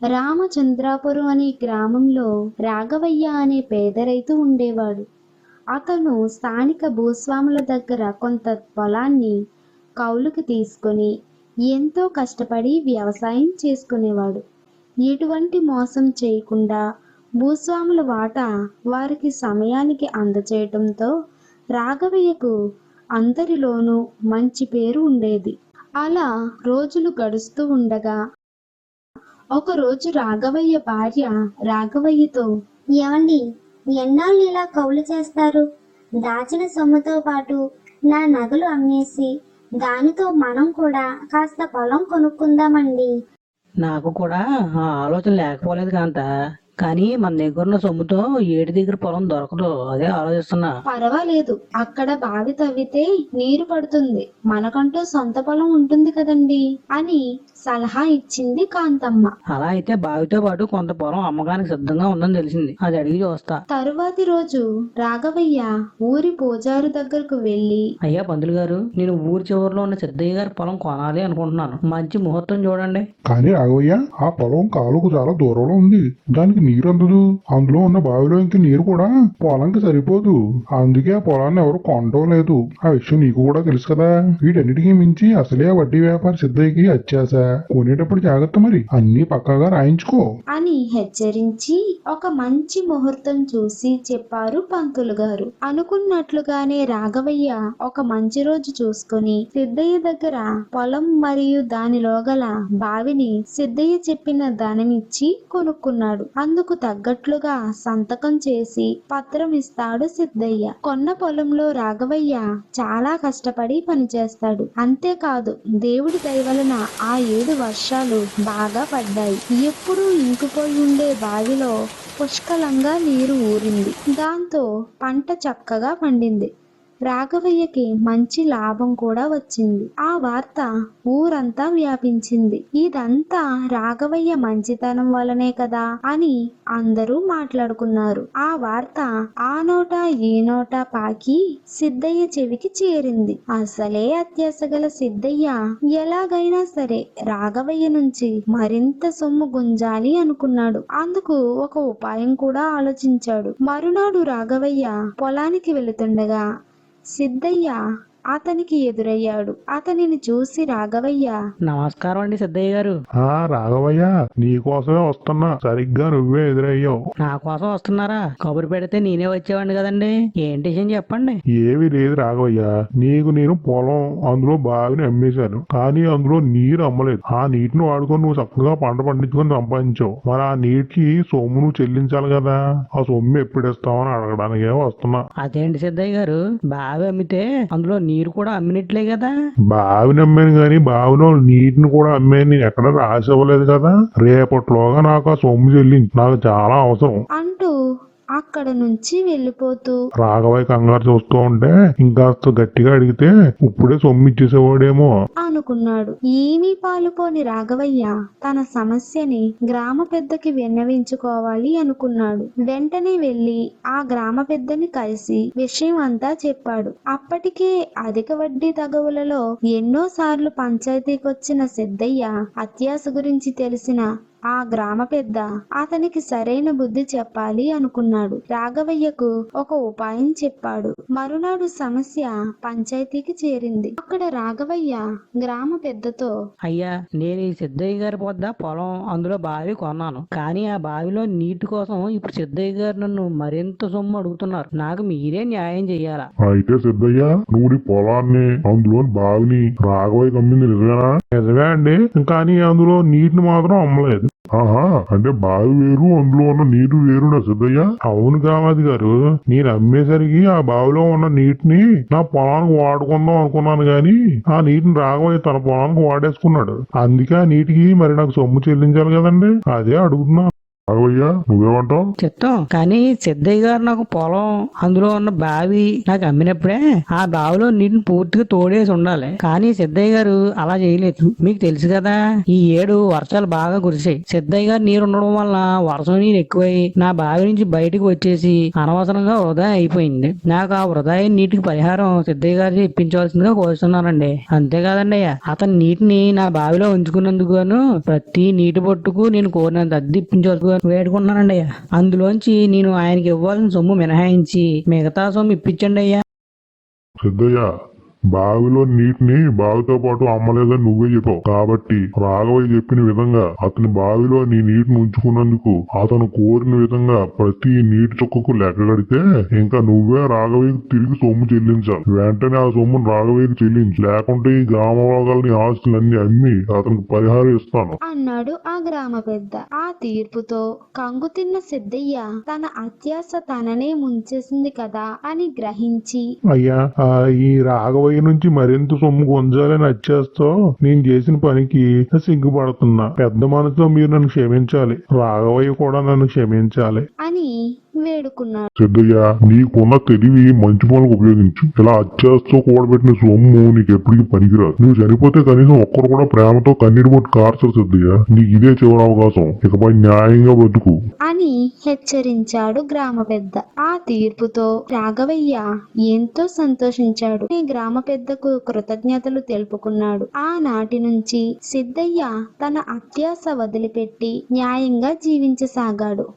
రామచంద్రాపురం అనే గ్రామంలో రాఘవయ్య అనే పేద రైతు ఉండేవాడు. అతను స్థానిక భూస్వాముల దగ్గర కొంత పొలాన్ని కౌలుకి తీసుకొని ఎంతో కష్టపడి వ్యవసాయం చేసుకునేవాడు. ఎటువంటి మోసం చేయకుండా భూస్వాముల వాటా వారికి సమయానికి అందచేయటంతో రాఘవయ్యకు అందరిలోనూ మంచి పేరు ఉండేది. అలా రోజులు గడుస్తూ ఉండగా ఒకరోజు రాఘవయ్య భార్య రాఘవయ్యతో, ఏమండి, ఎన్నాళ్ళు ఇలా కౌలు చేస్తారు? దాచిన సొమ్ముతో పాటు నా నగలు అమ్మేసి దానితో మనం కూడా కాస్త పొలం కొనుక్కుందామండి. నాకు కూడా ఆ ఆలోచన లేకపోలేదు కాంత. కానీ మన దగ్గర ఉన్న సొమ్ముతో ఏటి దగ్గర పొలం దొరకదు, అదే ఆలోచిస్తున్నా. పర్వాలేదు, అక్కడ బావి తవ్వితే నీరు పడుతుంది, మనకంటూ సొంత పొలం ఉంటుంది కదండి అని సలహా ఇచ్చింది కాంతమ్మ. అలా అయితే బావితో పాటు కొంత పొలం అమ్మకానికి సిద్ధంగా ఉందని తెలిసింది, అది అడిగి చూస్తా. తరువాతి రోజు రాఘవయ్య ఊరి పూజారి దగ్గరకు వెళ్లి, అయ్యా పంతులు గారు, నేను ఊరి చివరిలో ఉన్న సిద్ధయ్య గారి పొలం కొనాలి అనుకుంటున్నాను. మంచి ముహూర్తం చూడండి. కానీ రాఘవయ్య, ఆ పొలం కాలుకు చాలా దూరంలో ఉంది. దానికి నీరు అందదు. అందులో ఉన్న బావిలో ఇంక నీరు కూడా పొలంకి సరిపోదు. అందుకే ఆ పొలాన్ని ఎవరు కొనటం లేదు. ఆ విషయం నీకు కూడా తెలుసు కదా. వీటన్నిటికీ మించి అసలే వడ్డీ వ్యాపారి సిద్ధయ్యకి అత్యాశ. కొనేటప్పుడు జాగ్రత్త, మరి అన్ని పక్కాగా రాయించుకో అని హెచ్చరించి ఒక మంచి ముహూర్తం చూసి చెప్పారు పంతులు గారు. అనుకున్నట్లుగానే రాఘవయ్య ఒక మంచి రోజు చూసుకుని సిద్ధయ్య దగ్గర పొలం మరియు దానిలో గల బావిని సిద్ధయ్య చెప్పిన ధనమిచ్చి కొనుక్కున్నాడు. అందుకు తగ్గట్లుగా సంతకం చేసి పత్రం ఇస్తాడు సిద్ధయ్య. కొన్న పొలంలో రాఘవయ్య చాలా కష్టపడి పనిచేస్తాడు. అంతేకాదు, దేవుడి దయ వలన ఆ 7 వర్షాలు బాగా పడ్డాయి. ఎప్పుడూ ఇంకిపోయి ఉండే బావిలో పుష్కలంగా నీరు ఊరింది. దాంతో పంట చక్కగా పండింది. రాఘవయ్యకి మంచి లాభం కూడా వచ్చింది. ఆ వార్త ఊరంతా వ్యాపించింది. ఇదంతా రాఘవయ్య మంచితనం వలనే కదా అని అందరూ మాట్లాడుకున్నారు. ఆ వార్త ఆ నోట ఈ నోట పాకి సిద్ధయ్య చెవికి చేరింది. అసలే అత్యాశ గల సిద్ధయ్య ఎలాగైనా సరే రాఘవయ్య నుంచి మరింత సొమ్ము గుంజాలి అనుకున్నాడు. అందుకు ఒక ఉపాయం కూడా ఆలోచించాడు. మరునాడు రాఘవయ్య పొలానికి వెళుతుండగా సిద్ధయ్య అతనికి ఎదురయ్యాడు. అతనిని చూసి రాఘవయ్య, నమస్కారం అండి సిద్ధయ్య గారు. రాఘవయ్య, నీకోసమే వస్తున్నా. సరిగ్గా నువ్వే ఎదురయ్యావు. నా కోసం వస్తున్నారా? కబురు పెడితే నేనే వచ్చేవాడిని కదండి. ఏంటి విషయం చెప్పండి. ఏమీ లేదు రాఘవయ్య. నీకు నేను పొలం, అందులో బావిని అమ్మేశాను. కానీ అందులో నీరు అమ్మలేదు. ఆ నీటిని వాడుకొని నువ్వు చక్కగా పంట పండించుకొని సంపాదించావు. మరి ఆ నీటికి సొమ్ము నువ్వు చెల్లించాలి కదా. ఆ సొమ్ము ఎప్పుడు ఇస్తావని అడగడానికే వస్తున్నా. అదేంటి సిద్ధయ్య గారు, బావి అమ్మితే అందులో నీరు కూడా అమ్మినట్లే కదా. బావిని అమ్మాను గాని బావిలో నీటిని కూడా అమ్మాను. నేను ఎక్కడ రాసి ఇవ్వలేదు కదా. రేపట్లోగా నాకు ఆ సొమ్ము చెల్లించి, నాకు చాలా అవసరం అంటూ అక్కడ నుంచి వెళ్ళిపోతూ రాఘవయ్య కంగారు చూస్తూ ఉంటే ఇంకాస్త గట్టిగా అడిగితే ఇప్పుడే సొమ్ము ఇచ్చేసేవాడేమో అనుకున్నాడు. ఏమీ పాలుపోని రాఘవయ్య తన సమస్యని గ్రామ పెద్దకి విన్నవించుకోవాలి అనుకున్నాడు. వెంటనే వెళ్లి ఆ గ్రామ పెద్దని కలిసి విషయం అంతా చెప్పాడు. అప్పటికే అధిక వడ్డీ తగవులలో ఎన్నో సార్లు పంచాయతీకొచ్చిన సిద్ధయ్య అత్యాశ గురించి తెలిసిన ఆ గ్రామ పెద్ద అతనికి సరైన బుద్ధి చెప్పాలి అనుకున్నాడు. రాఘవయ్యకు ఒక ఉపాయం చెప్పాడు. మరునాడు సమస్య పంచాయతీకి చేరింది. అక్కడ రాఘవయ్య గ్రామ పెద్దతో, అయ్యా, నేను ఈ సిద్ధయ్య గారి వద్ద పొలం, అందులో బావి కొన్నాను. కానీ ఆ బావిలో నీటి కోసం ఇప్పుడు సిద్ధయ్య గారు నన్ను మరింత సొమ్ము అడుగుతున్నారు. నాకు మీరే న్యాయం చెయ్యాలా? అయితే సిద్ధయ్య, నువ్వు నీ పొలాన్ని, అందులో బావిని రాఘవయ్య అమ్మింది నిజమేనా? నిజమే అండి. కానీ అందులో నీటిని మాత్రం అమ్మలేదు. అంటే బావి వేరు, అందులో ఉన్న నీరు వేరునా సిద్ధయ్య? అవును కామాది గారు, నేను అమ్మేసరికి ఆ బావిలో ఉన్న నీటిని నా పొలానికి వాడుకుందాం అనుకున్నాను గాని ఆ నీటిని రాఘవయ్య తన పొలానికి వాడేసుకున్నాడు. అందుకే ఆ నీటికి మరి నాకు సొమ్ము చెల్లించాలి కదండి. అదే అడుగుతున్నా. రాఘవయ్య నువ్వేమంటావు? చెప్తాం. కానీ సిద్ధయ్య గారు నాకు పొలం, అందులో ఉన్న బావి నాకు అమ్మినప్పుడే ఆ బావిలో నీటిని పూర్తిగా తోడేసి ఉండాలి. కానీ సిద్ధయ్య గారు అలా చేయలేదు. మీకు తెలుసు కదా, ఈ ఏడు వర్షాలు బాగా కురిసాయి. సిద్ధయ్య గారు నీరు ఉండడం వల్ల వర్షం నీరు ఎక్కువై నా బావి నుంచి బయటకు వచ్చేసి అనవసరంగా వృధా అయిపోయింది. నాకు ఆ వృధా అయిన నీటికి పరిహారం సిద్ధయ్య గారు ఇప్పించవలసిందిగా కోరుతున్నానండి. అంతేకాదండి అయ్యా, అతని నీటిని నా బావిలో ఉంచుకున్నందుకు ప్రతి నీటి బొట్టుకు నేను కోరినంత అద్దె ఇప్పించవలసి వేడుకున్నానండి అయ్యా. అందులోంచి నేను ఆయనకి ఇవ్వాల్సిన సొమ్ము మినహాయించి మిగతా సొమ్ము ఇప్పించండి అయ్యా. సిద్ధయ్య, బావిలో నీటిని బావితో పాటు అమ్మలేదని నువ్వే చెప్పావు. కాబట్టి రాఘవయ్య చెప్పిన విధంగా అతని బావిలో నీ నీటిని ఉంచుకున్నందుకు అతను కోరిన విధంగా ప్రతి నీటి చుక్కకు లెక్క కడితే ఇంకా నువ్వే రాఘవయ్యకు తిరిగి సొమ్ము చెల్లించాలి. వెంటనే ఆ సొమ్మును రాఘవయ్యకు చెల్లించు, లేకుంటే ఈ గ్రామ వర్గాలని ఆస్తులన్నీ అమ్మి అతనికి పరిహారం ఇస్తాను అన్నాడు ఆ గ్రామ పెద్ద. ఆ తీర్పుతో కంగుతిన్న సిద్ధయ్య తన అత్యాశ తననే ముంచేసింది కదా అని గ్రహించి, అయ్యా, ఈ రాఘవయ్య నుంచి మరింత సొమ్ము గుంజాలని వచ్చేస్తో నేను చేసిన పనికి సిగ్గుపడుతున్నా. పెద్ద మనసులో మీరు నన్ను క్షమించాలి. రాఘవయ్య కూడా నన్ను క్షమించాలి అని వేడుకున్నాడు. సిద్ధయ్య, నీకున్న తెలివి మంచి పనులకు ఉపయోగించు. ఇలా అత్యాశతో కూడబెట్టిన సొమ్ము నీకు ఎప్పటికీ పనికిరాదు. నువ్వు చనిపోతే కనీసం ఒక్కరు కూడా ప్రేమతో కన్నీరు బొట్టు కార్చరు సిద్ధయ్య. నీకు ఇదే చివరి అవకాశం. ఇకపై న్యాయంగా బతుకు అని హెచ్చరించాడు గ్రామ పెద్ద. ఆ తీర్పుతో రాఘవయ్య ఎంతో సంతోషించాడు. ఈ గ్రామ పెద్దకు కృతజ్ఞతలు తెలుపుకున్నాడు. ఆనాటి నుంచి సిద్ధయ్య తన అత్యాశ వదిలిపెట్టి న్యాయంగా జీవించసాగాడు.